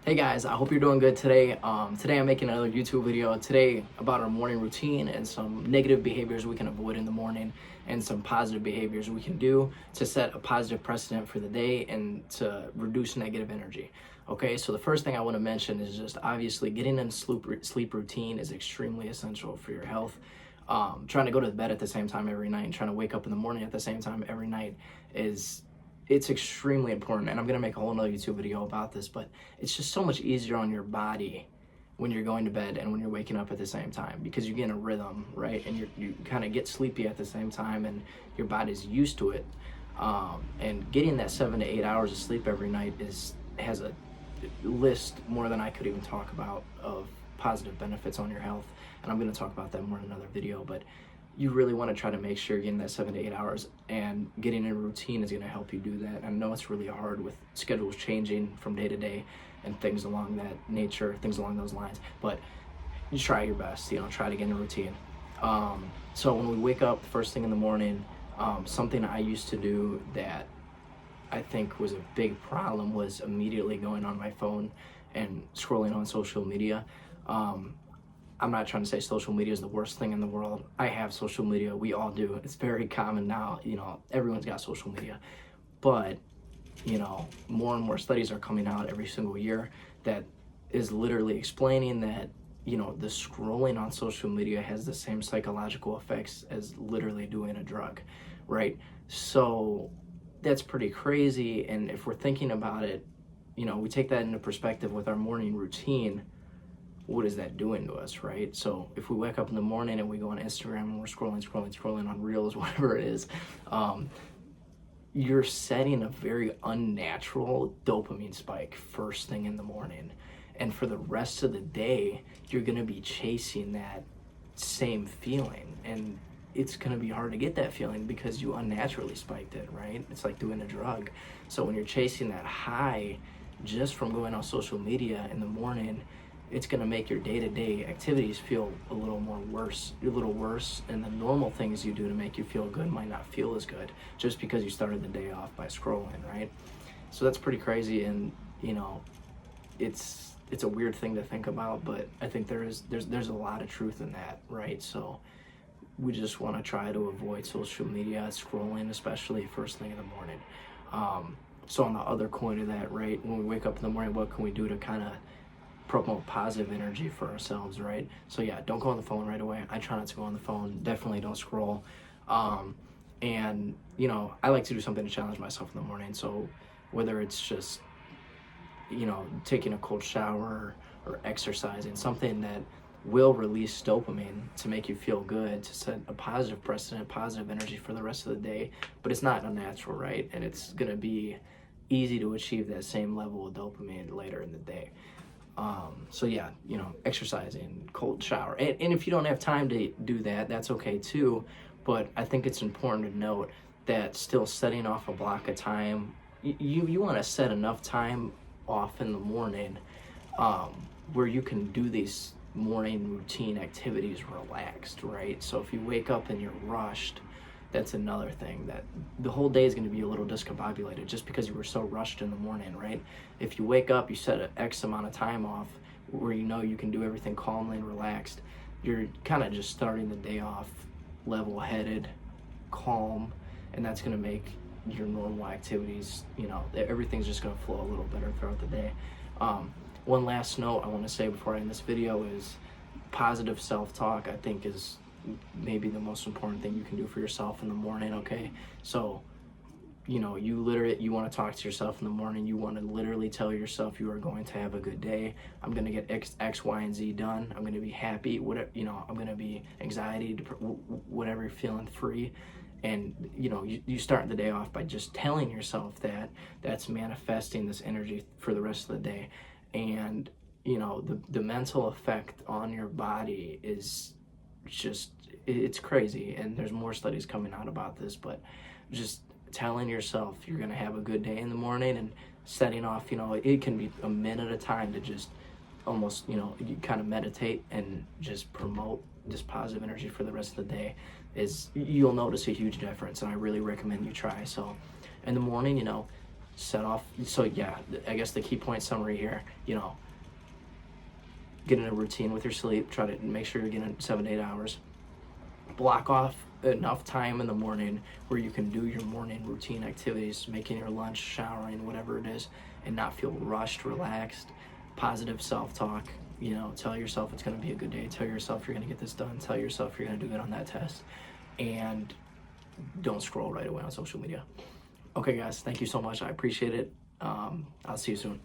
Hey guys, I hope you're doing good today. Today I'm making another YouTube video today about our morning routine and some negative behaviors we can avoid in the morning and some positive behaviors we can do to set a positive precedent for the day and to reduce negative energy. Okay, so the first thing I want to mention is just obviously getting in sleep routine is extremely essential for your health. Trying to go to bed at the same time every night and trying to wake up in the morning at the same time every night it's extremely important, and I'm gonna make a whole nother YouTube video about this, but it's just so much easier on your body when you're going to bed and when you're waking up at the same time, because you get in a rhythm, right? And you kind of get sleepy at the same time and your body's used to it. And getting that 7 to 8 hours of sleep every night has a list more than I could even talk about of positive benefits on your health, and I'm gonna talk about that more in another video, but you really want to try to make sure you're getting that 7 to 8 hours, and getting in a routine is going to help you do that. I know it's really hard with schedules changing from day to day and things along that nature, things along those lines, but you try your best, try to get in a routine. So when we wake up the first thing in the morning, something I used to do that I think was a big problem was immediately going on my phone and scrolling on social media. I'm not trying to say social media is the worst thing in the world. I have social media. We all do. It's very common now. Everyone's got social media. But, more and more studies are coming out every single year that is literally explaining that, the scrolling on social media has the same psychological effects as literally doing a drug, right? So that's pretty crazy. And if we're thinking about it, we take that into perspective with our morning routine. What is that doing to us, right? So if we wake up in the morning and we go on Instagram and we're scrolling on Reels, whatever it is, you're setting a very unnatural dopamine spike first thing in the morning. And for the rest of the day, you're gonna be chasing that same feeling. And it's gonna be hard to get that feeling because you unnaturally spiked it, right? It's like doing a drug. So when you're chasing that high just from going on social media in the morning, it's going to make your day-to-day activities feel a little worse, and the normal things you do to make you feel good might not feel as good just because you started the day off by scrolling, right? So that's pretty crazy, and it's a weird thing to think about, but I think there's a lot of truth in that, right? So we just want to try to avoid social media scrolling, especially first thing in the morning. So on the other coin of that, right, when we wake up in the morning, what can we do to kind of promote positive energy for ourselves, right? So yeah, don't go on the phone right away. I try not to go on the phone. Definitely don't scroll. And I like to do something to challenge myself in the morning. So whether it's just taking a cold shower or exercising, something that will release dopamine to make you feel good, to set a positive precedent, positive energy for the rest of the day, but it's not unnatural, right? And it's gonna be easy to achieve that same level of dopamine later in the day. So yeah, exercising, cold shower. And if you don't have time to do that, that's okay too. But I think it's important to note that still setting off a block of time, you want to set enough time off in the morning where you can do these morning routine activities relaxed, right? So if you wake up and you're rushed, that's another thing, that the whole day is going to be a little discombobulated just because you were so rushed in the morning, right? If you wake up, you set an X amount of time off where you can do everything calmly and relaxed, you're kind of just starting the day off level-headed, calm, and that's going to make your normal activities, everything's just going to flow a little better throughout the day. One last note I want to say before I end this video is positive self-talk, I think, is maybe the most important thing you can do for yourself in the morning, okay? So, you want to talk to yourself in the morning. You want to literally tell yourself you are going to have a good day. I'm going to get X, Y, and Z done. I'm going to be happy. Whatever, I'm going to be anxiety, whatever you're feeling, free. And, you start the day off by just telling yourself that. That's manifesting this energy for the rest of the day. And, the mental effect on your body is just, it's crazy, and there's more studies coming out about this, but just telling yourself you're going to have a good day in the morning and setting off, it can be a minute at a time to just almost, you kind of meditate and just promote this positive energy for the rest of the day, you'll notice a huge difference, and I really recommend you try. So in the morning, set off. So yeah, I guess the key point summary here, get in a routine with your sleep. Try to make sure you're getting 7 to 8 hours. Block off enough time in the morning where you can do your morning routine activities, making your lunch, showering, whatever it is, and not feel rushed, relaxed. Positive self-talk. Tell yourself it's going to be a good day. Tell yourself you're going to get this done. Tell yourself you're going to do good on that test. And don't scroll right away on social media. Okay, guys, thank you so much. I appreciate it. I'll see you soon.